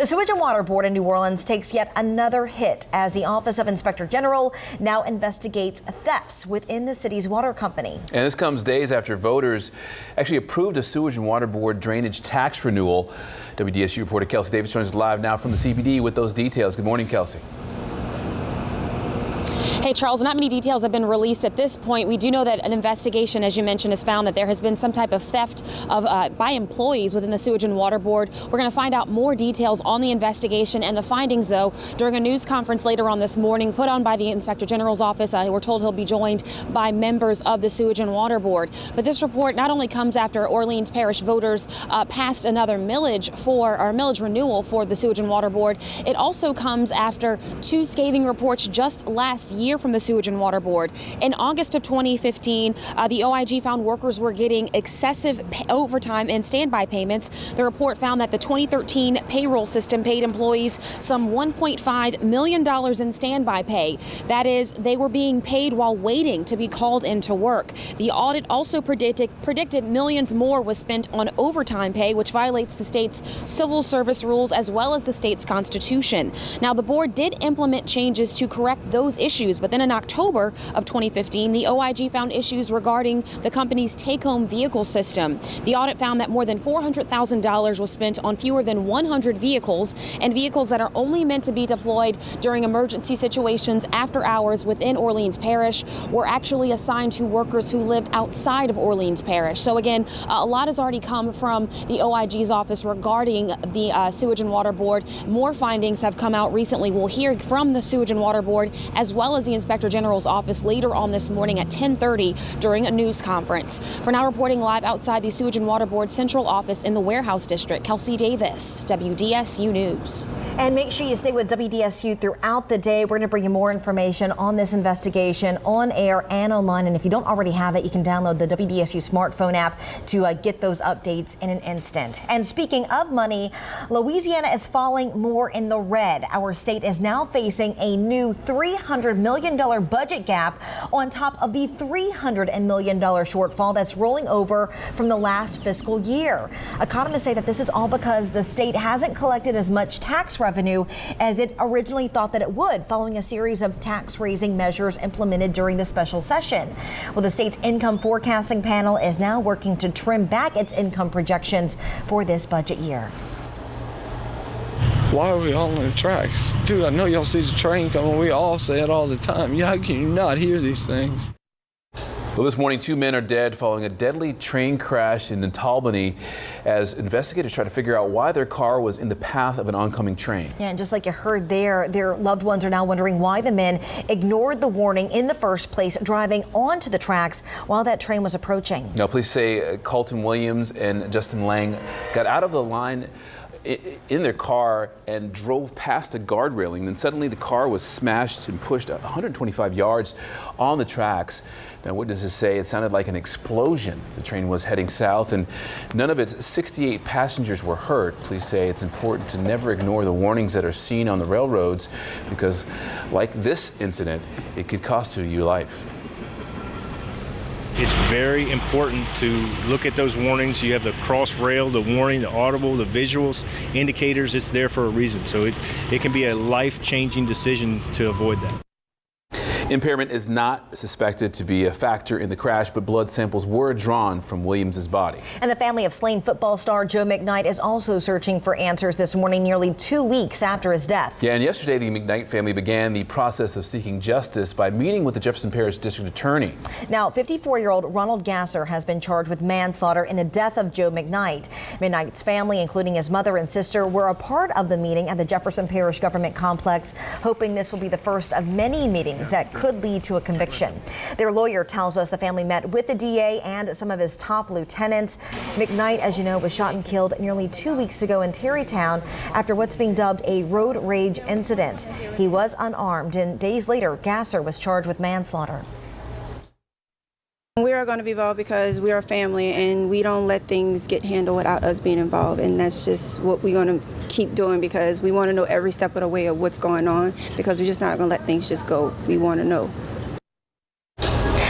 Sewage and Water Board in New Orleans takes yet another hit as the Office of Inspector General now investigates thefts within the city's water company. And this comes days after voters actually approved a Sewage and Water Board drainage tax renewal. WDSU reporter Kelsey Davis joins us live now from the CBD with those details. Good morning, Kelsey. Hey, Charles, not many details have been released at this point. We do know that an investigation, as you mentioned, has found that there has been some type of theft of by employees within the Sewage and Water Board. We're going to find out more details on the investigation and the findings, though, during a news conference later on this morning put on by the Inspector General's office. We're told he'll be joined by members of the Sewage and Water Board. But this report not only comes after Orleans Parish voters passed another millage renewal for the Sewage and Water Board. It also comes after two scathing reports just last year from the Sewage and Water Board. In August of 2015, the OIG found workers were getting excessive overtime and standby payments. The report found that the 2013 payroll system paid employees some $1.5 million in standby pay. That is, they were being paid while waiting to be called into work. The audit also predicted millions more was spent on overtime pay, which violates the state's civil service rules as well as the state's constitution. Now, the board did implement changes to correct those issues, but then in October of 2015, the OIG found issues regarding the company's take-home vehicle system. The audit found that more than $400,000 was spent on fewer than 100 vehicles, and vehicles that are only meant to be deployed during emergency situations after hours within Orleans Parish were actually assigned to workers who lived outside of Orleans Parish. So again, a lot has already come from the OIG's office regarding the Sewage and Water Board. More findings have come out recently. We'll hear from the Sewage and Water Board as well as the Inspector General's office later on this morning at 10:30 during a news conference. For now, reporting live outside the Sewage and Water Board central office in the Warehouse District, Kelsey Davis, WDSU News. And make sure you stay with WDSU throughout the day. We're going to bring you more information on this investigation on air and online. And if you don't already have it, you can download the WDSU smartphone app to get those updates in an instant. And speaking of money, Louisiana is falling more in the red. Our state is now facing a new $300 million budget gap on top of the $300 million shortfall that's rolling over from the last fiscal year. Economists say that this is all because the state hasn't collected as much tax revenue as it originally thought that it would, following a series of tax raising measures implemented during the special session. Well, the state's income forecasting panel is now working to trim back its income projections for this budget year. Why are we all on the tracks? Dude, I know y'all see the train coming. We all say it all the time. Yeah, how can you not hear these things? Well, this morning, two men are dead following a deadly train crash in Albany as investigators try to figure out why their car was in the path of an oncoming train. Yeah, and just like you heard there, their loved ones are now wondering why the men ignored the warning in the first place, driving onto the tracks while that train was approaching. Now, police say Colton Williams and Justin Lang got out of the line in their car and drove past a guard railing. Then suddenly the car was smashed and pushed 125 yards on the tracks. Now, witnesses say it sounded like an explosion. The train was heading south and none of its 68 passengers were hurt. Police say it's important to never ignore the warnings that are seen on the railroads because, like this incident, it could cost you your life. It's very important to look at those warnings. You have the cross rail, the warning, the audible, the visuals, indicators. It's there for a reason. So it can be a life-changing decision to avoid that. Impairment is not suspected to be a factor in the crash, but blood samples were drawn from Williams' body. And the family of slain football star Joe McKnight is also searching for answers this morning, nearly 2 weeks after his death. Yeah, and yesterday the McKnight family began the process of seeking justice by meeting with the Jefferson Parish District Attorney. Now, 54-year-old Ronald Gasser has been charged with manslaughter in the death of Joe McKnight. McKnight's family, including his mother and sister, were a part of the meeting at the Jefferson Parish Government Complex, hoping this will be the first of many meetings that could lead to a conviction. Their lawyer tells us the family met with the DA and some of his top lieutenants. McKnight, as you know, was shot and killed nearly 2 weeks ago in Terrytown after what's being dubbed a road rage incident. He was unarmed, and days later, Gasser was charged with manslaughter. We are going to be involved because we are family and we don't let things get handled without us being involved, and that's just what we're going to keep doing because we want to know every step of the way of what's going on because we're just not going to let things just go. We want to know.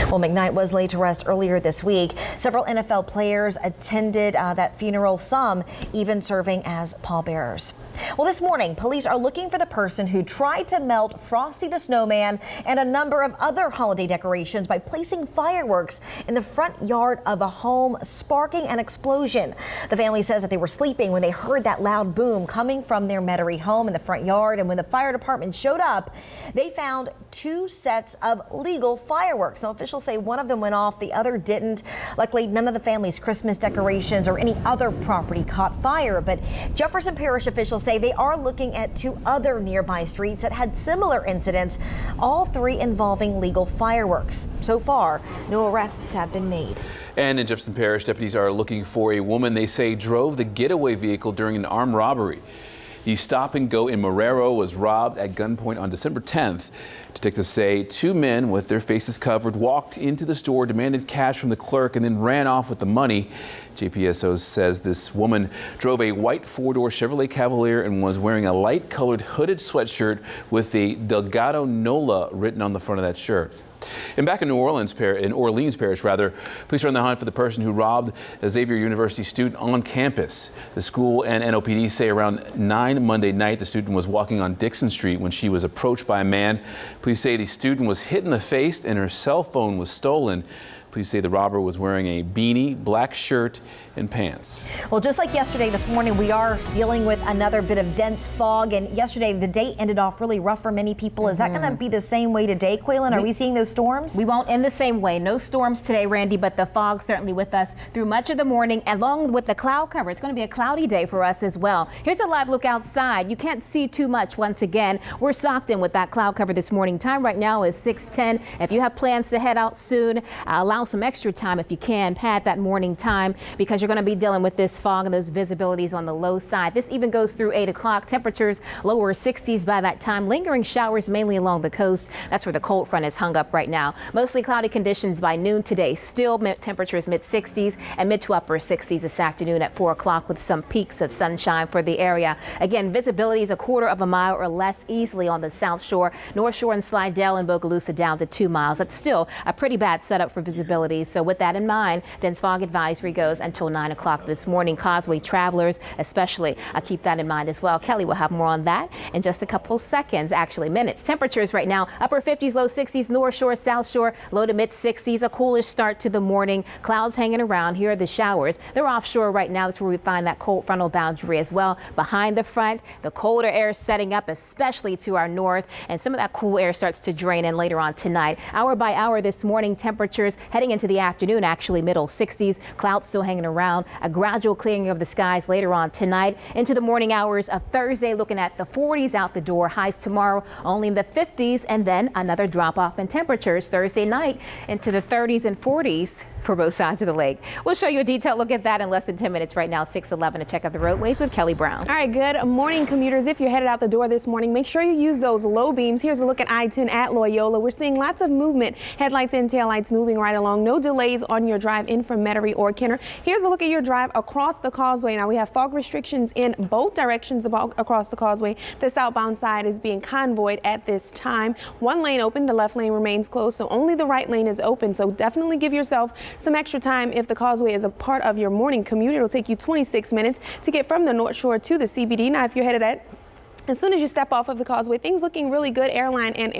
Well, Well, McKnight was laid to rest earlier this week. Several NFL players attended that funeral, some even serving as pallbearers. Well, this morning, police are looking for the person who tried to melt Frosty the Snowman and a number of other holiday decorations by placing fireworks in the front yard of a home, sparking an explosion. The family says that they were sleeping when they heard that loud boom coming from their Metairie home in the front yard. And when the fire department showed up, they found 2 sets of legal fireworks. Now, officials say one of them went off, the other didn't. Luckily, none of the family's Christmas decorations or any other property caught fire. But Jefferson Parish officials say they are looking at 2 other nearby streets that had similar incidents, all 3 involving legal fireworks. So far, no arrests have been made. And in Jefferson Parish, deputies are looking for a woman they say drove the getaway vehicle during an armed robbery. The Stop and Go in Marrero was robbed at gunpoint on December 10th. Detectives say 2 men with their faces covered walked into the store, demanded cash from the clerk, and then ran off with the money. JPSO says this woman drove a white 4-door Chevrolet Cavalier and was wearing a light-colored hooded sweatshirt with a Delgado Nola written on the front of that shirt. And back in Orleans Parish, police are on the hunt for the person who robbed a Xavier University student on campus. The school and NOPD say around 9 Monday night, the student was walking on Dixon Street when she was approached by a man. Police say the student was hit in the face and her cell phone was stolen. Police say the robber was wearing a beanie, black shirt, and pants. Well, just like yesterday, this morning, we are dealing with another bit of dense fog. And yesterday, the day ended off really rough for many people. Is that going to be the same way today, Quaylen? Are we seeing those storms? We won't end the same way. No storms today, Randy, but the fog certainly with us through much of the morning, along with the cloud cover. It's going to be a cloudy day for us as well. Here's a live look outside. You can't see too much once again. We're socked in with that cloud cover this morning. Time right now is 6:10. If you have plans to head out soon, allow some extra time if you can. Pad that morning time because you're going to be dealing with this fog and those visibilities on the low side. This even goes through 8 o'clock. Temperatures lower 60s by that time. Lingering showers mainly along the coast. That's where the cold front is hung up right now. Mostly cloudy conditions by noon today. Still temperatures mid 60s and mid to upper 60s this afternoon at 4 o'clock with some peaks of sunshine for the area. Again, visibility is 1/4 of a mile or less easily on the South Shore. North Shore and Slidell and Bogalusa down to 2 miles. That's still a pretty bad setup for visibility. So with that in mind, dense fog advisory goes until 9 o'clock this morning. Causeway travelers especially keep that in mind as well. Kelly will have more on that in just a couple seconds, actually minutes. Temperatures right now, upper 50s, low 60s, North Shore, South Shore, low to mid 60s. A coolish start to the morning. Clouds hanging around. Here are the showers. They're offshore right now. That's where we find that cold frontal boundary as well. Behind the front, the colder air setting up, especially to our north, and some of that cool air starts to drain in later on tonight. Hour by hour this morning, temperatures heading into the afternoon, actually middle 60s. Clouds still hanging around. A gradual clearing of the skies later on tonight. Into the morning hours of Thursday, looking at the 40s out the door. Highs tomorrow only in the 50s, and then another drop off in temperatures Thursday night into the 30s and 40s for both sides of the lake. We'll show you a detailed look at that in less than 10 minutes right now, 6:11, to check out the roadways with Kelly Brown. All right, good morning, commuters. If you're headed out the door this morning, make sure you use those low beams. Here's a look at I-10 at Loyola. We're seeing lots of movement. Headlights and taillights moving right along. No delays on your drive in from Metairie or Kenner. Here's a look at your drive across the causeway. Now we have fog restrictions in both directions across the causeway. The southbound side is being convoyed at this time. One lane open, the left lane remains closed, so only the right lane is open. So definitely give yourself some extra time if the causeway is a part of your morning commute. It'll take you 26 minutes to get from the North Shore to the CBD. Now if you're headed as soon as you step off of the causeway, things looking really good. Airline and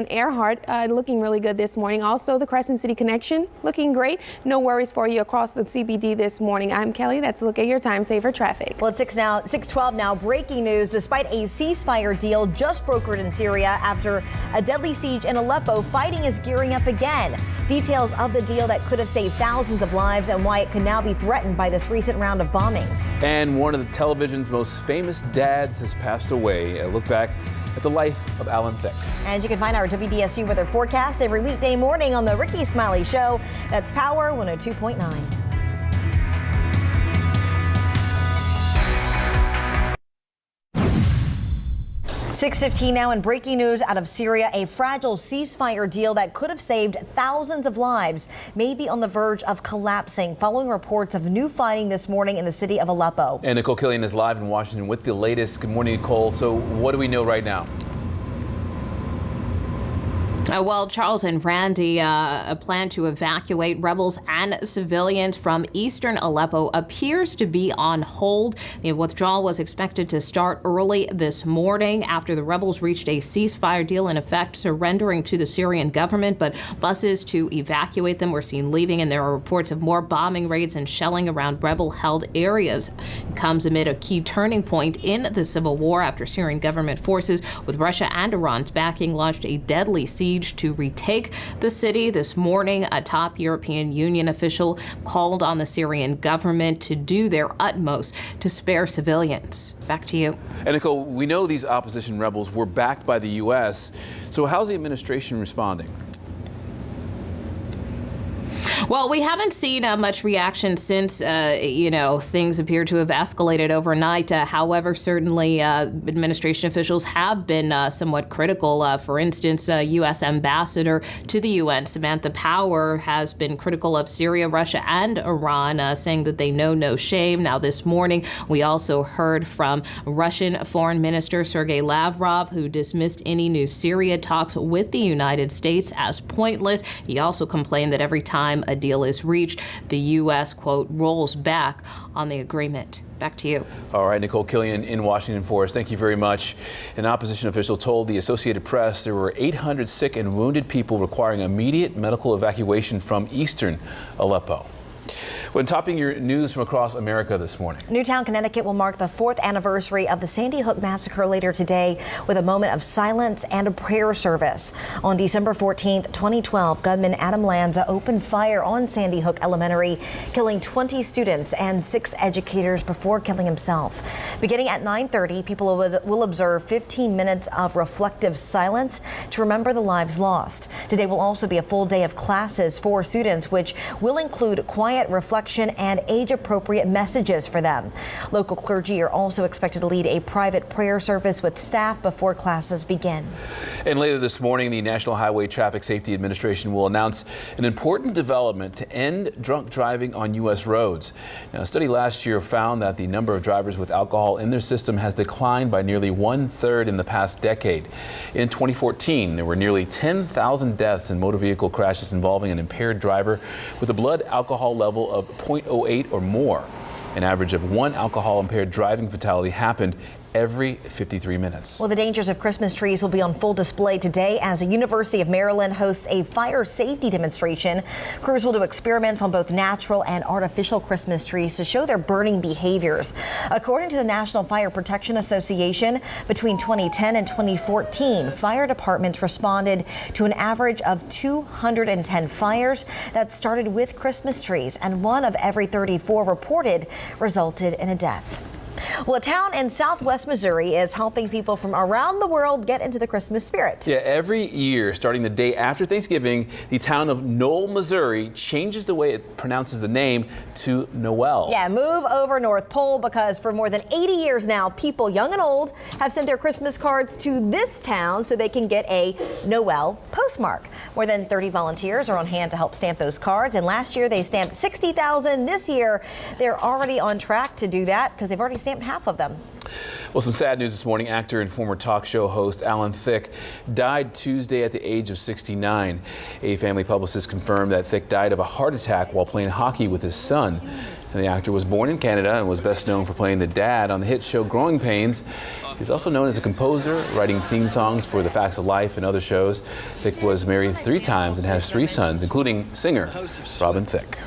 Earhart looking really good this morning. Also, the Crescent City connection looking great. No worries for you across the CBD this morning. I'm Kelly. That's a look at your time saver traffic. Well, it's 6:12 now. Breaking news: despite a ceasefire deal just brokered in Syria after a deadly siege in Aleppo, fighting is gearing up again. Details of the deal that could have saved thousands of lives and why it could now be threatened by this recent round of bombings. And one of the television's most famous dads has passed away. A look back at the life of Alan Thicke. And you can find our WDSU weather forecast every weekday morning on the Ricky Smiley Show. That's Power 102.9. 6:15 now, in breaking news out of Syria, a fragile ceasefire deal that could have saved thousands of lives may be on the verge of collapsing following reports of new fighting this morning in the city of Aleppo. And Nicole Killian is live in Washington with the latest. Good morning, Nicole. So what do we know right now? Well, Charles and Randy, a plan to evacuate rebels and civilians from eastern Aleppo appears to be on hold. The withdrawal was expected to start early this morning after the rebels reached a ceasefire deal, in effect surrendering to the Syrian government. But buses to evacuate them were seen leaving, and there are reports of more bombing raids and shelling around rebel-held areas. It comes amid a key turning point in the civil war after Syrian government forces, with Russia and Iran's backing, launched a deadly siege to retake the city. This morning, a top European Union official called on the Syrian government to do their utmost to spare civilians. Back to you. And Nicole, we know these opposition rebels were backed by the U.S., so how's the administration responding? Well, we haven't seen much reaction since, things appear to have escalated overnight. However, certainly administration officials have been somewhat critical. For instance, U.S. Ambassador to the UN, Samantha Power, has been critical of Syria, Russia, and Iran, saying that they know no shame. Now, this morning, we also heard from Russian Foreign Minister Sergei Lavrov, who dismissed any new Syria talks with the United States as pointless. He also complained that every time a deal is reached, the U.S., quote, rolls back on the agreement. Back to you. All right, Nicole Killian in Washington for us. Thank you very much. An opposition official told the Associated Press there were 800 sick and wounded people requiring immediate medical evacuation from eastern Aleppo. When topping your news from across America this morning. Newtown, Connecticut will mark the 4th anniversary of the Sandy Hook massacre later today with a moment of silence and a prayer service. On December 14th, 2012, gunman Adam Lanza opened fire on Sandy Hook Elementary, killing 20 students and 6 educators before killing himself. Beginning at 9:30, people will observe 15 minutes of reflective silence to remember the lives lost. Today will also be a full day of classes for students, which will include quiet reflection and age-appropriate messages for them. Local clergy are also expected to lead a private prayer service with staff before classes begin. And later this morning, the National Highway Traffic Safety Administration will announce an important development to end drunk driving on U.S. roads. Now, a study last year found that the number of drivers with alcohol in their system has declined by nearly 1/3 in the past decade. In 2014, there were nearly 10,000 deaths in motor vehicle crashes involving an impaired driver with a blood alcohol level of 0.08 or more. An average of 1 alcohol-impaired driving fatality happened every 53 minutes. Well, the dangers of Christmas trees will be on full display today as the University of Maryland hosts a fire safety demonstration. Crews will do experiments on both natural and artificial Christmas trees to show their burning behaviors. According to the National Fire Protection Association, between 2010 and 2014, fire departments responded to an average of 210 fires that started with Christmas trees, and 1 of every 34 reported resulted in a death. Well, a town in southwest Missouri is helping people from around the world get into the Christmas spirit. Yeah, every year, starting the day after Thanksgiving, the town of Knoll, Missouri changes the way it pronounces the name to Noel. Yeah, move over North Pole, because for more than 80 years now, people young and old have sent their Christmas cards to this town so they can get a Noel postmark. More than 30 volunteers are on hand to help stamp those cards, and last year they stamped 60,000. This year, they're already on track to do that because they've already stamped half of them. Well, some sad news this morning. Actor and former talk show host Alan Thicke died Tuesday at the age of 69. A family publicist confirmed that Thicke died of a heart attack while playing hockey with his son. And the actor was born in Canada and was best known for playing the dad on the hit show Growing Pains. He's also known as a composer, writing theme songs for The Facts of Life and other shows. Thicke was married 3 times and has 3 sons, including singer Robin Thicke.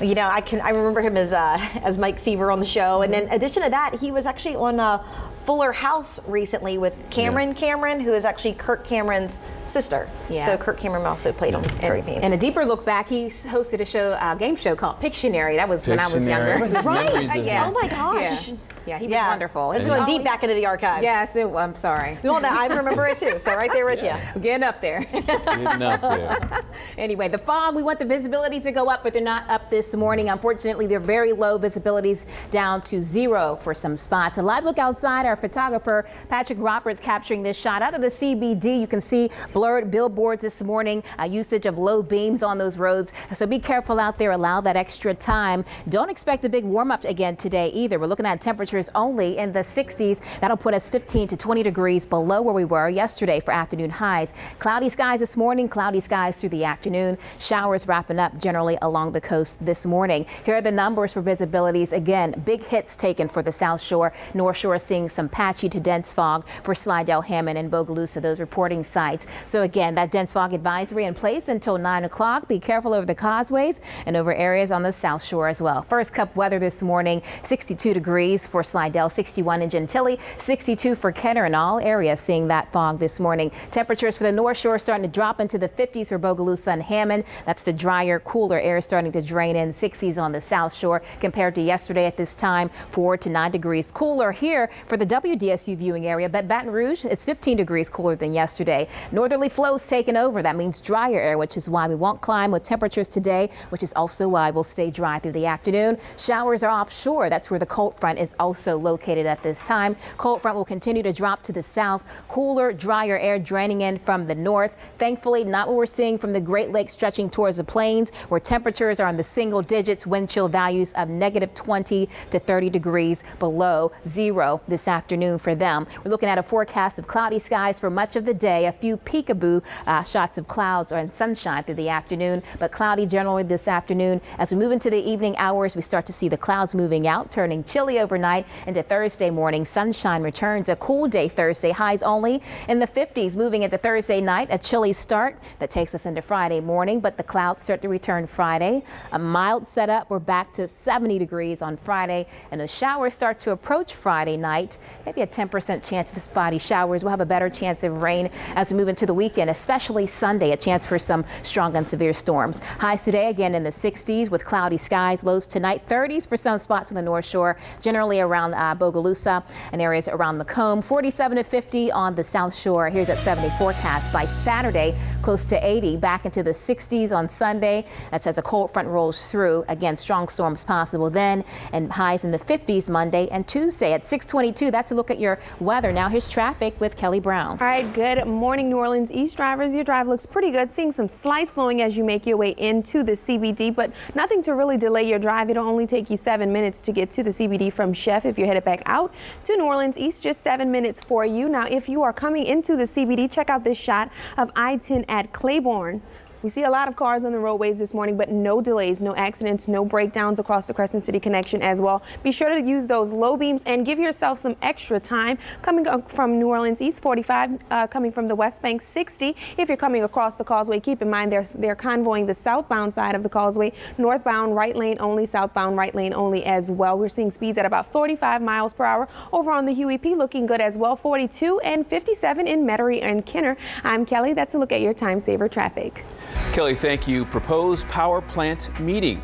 You know, I remember him as Mike Seaver on the show, and then in addition to that, he was actually on Fuller House recently with Cameron Cameron, who is actually Kirk Cameron's sister. Yeah. So Kirk Cameron also played on Growing Pains. And a deeper look back, he hosted a game show called Pictionary. That was when I was younger. Right. Yeah. Oh my gosh. Yeah, he was wonderful. It's going deep back into the archives. Yes, I'm sorry. Well, I remember it too. So right there with you. Getting up there. Getting up there. Anyway, the fog, we want the visibilities to go up, but they're not up this morning. Unfortunately, they're very low visibilities, down to 0 for some spots. A live look outside, our photographer Patrick Roberts capturing this shot out of the CBD. You can see blurred billboards this morning, usage of low beams on those roads. So be careful out there. Allow that extra time. Don't expect a big warm up again today either. We're looking at temperatures only in the 60s. That'll put us 15 to 20 degrees below where we were yesterday for afternoon highs. Cloudy skies this morning, cloudy skies through the afternoon. Showers wrapping up generally along the coast this morning. Here are the numbers for visibilities. Again, big hits taken for the South Shore. North Shore seeing some patchy to dense fog for Slidell, Hammond, and Bogalusa, those reporting sites. So again, that dense fog advisory in place until 9 o'clock. Be careful over the causeways and over areas on the South Shore as well. First cup weather this morning, 62 degrees for Slidell, 61 in Gentilly, 62 for Kenner, and all areas seeing that fog this morning. Temperatures for the North Shore starting to drop into the 50s for Bogalusa and Hammond. That's the drier, cooler air starting to drain in. 60s on the South Shore compared to yesterday at this time. 4 to 9 degrees cooler here for the WDSU viewing area. But Baton Rouge, it's 15 degrees cooler than yesterday. Northerly flows taking over. That means drier air, which is why we won't climb with temperatures today, which is also why we'll stay dry through the afternoon. Showers are offshore. That's where the cold front is also located at this time. Cold front will continue to drop to the south. Cooler, drier air draining in from the north. Thankfully, not what we're seeing from the Great Lakes stretching towards the plains, where temperatures are in the single digits, wind chill values of negative 20 to 30 degrees below zero this afternoon for them. We're looking at a forecast of cloudy skies for much of the day. A few peekaboo shots of clouds and sunshine through the afternoon, but cloudy generally this afternoon. As we move into the evening hours, we start to see the clouds moving out, turning chilly overnight into Thursday morning. Sunshine returns. A cool day Thursday, highs only in the 50s. Moving into Thursday night, a chilly start that takes us into Friday morning, but the clouds start to return Friday. A mild setup. We're back to 70 degrees on Friday, and the showers start to approach Friday night. Maybe a 10% chance of spotty showers. We'll have a better chance of rain as we move into the weekend, especially Sunday, a chance for some strong and severe storms. Highs today again in the 60s with cloudy skies. Lows tonight 30s for some spots on the North Shore, generally around Bogalusa and areas around Macomb. 47 to 50 on the South Shore. Here's at 70 forecast. By Saturday, close to 80, back into the 60s on Sunday. That's as a cold front rolls through. Again, strong storms possible then, and highs in the 50s Monday and Tuesday. At 6:22, that's a look at your weather. Now here's traffic with Kelly Brown. All right, good morning, New Orleans East drivers. Your drive looks pretty good. Seeing some slight slowing as you make your way into the CBD, but nothing to really delay your drive. It'll only take you 7 minutes to get to the CBD from Chef. If you're headed back out to New Orleans East, just 7 minutes for you. Now, if you are coming into the CBD, check out this shot of I-10 at Claiborne. We see a lot of cars on the roadways this morning, but no delays, no accidents, no breakdowns across the Crescent City connection as well. Be sure to use those low beams and give yourself some extra time. Coming up from New Orleans East, 45, coming from the West Bank, 60. If you're coming across the causeway, keep in mind they're convoying the southbound side of the causeway. Northbound right lane only, southbound right lane only as well. We're seeing speeds at about 45 miles per hour. Over on the Huey P, looking good as well. 42 and 57 in Metairie and Kenner. I'm Kelly. That's a look at your time saver traffic. Kelly, thank you. Proposed power plant meeting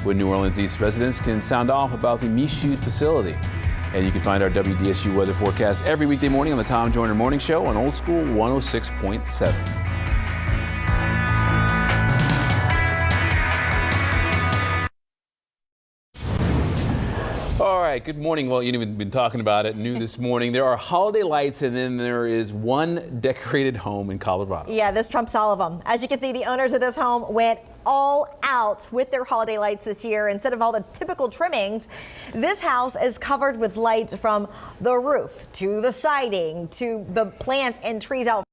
with New Orleans East residents can sound off about the Michoud facility. And you can find our WDSU weather forecast every weekday morning on the Tom Joyner Morning Show on Old School 106.7. All right, good morning. Well, you've even been talking about it new this morning. There are holiday lights, and then there is one decorated home in Colorado. Yeah, this trumps all of them. As you can see, the owners of this home went all out with their holiday lights this year. Instead of all the typical trimmings, this house is covered with lights from the roof to the siding to the plants and trees out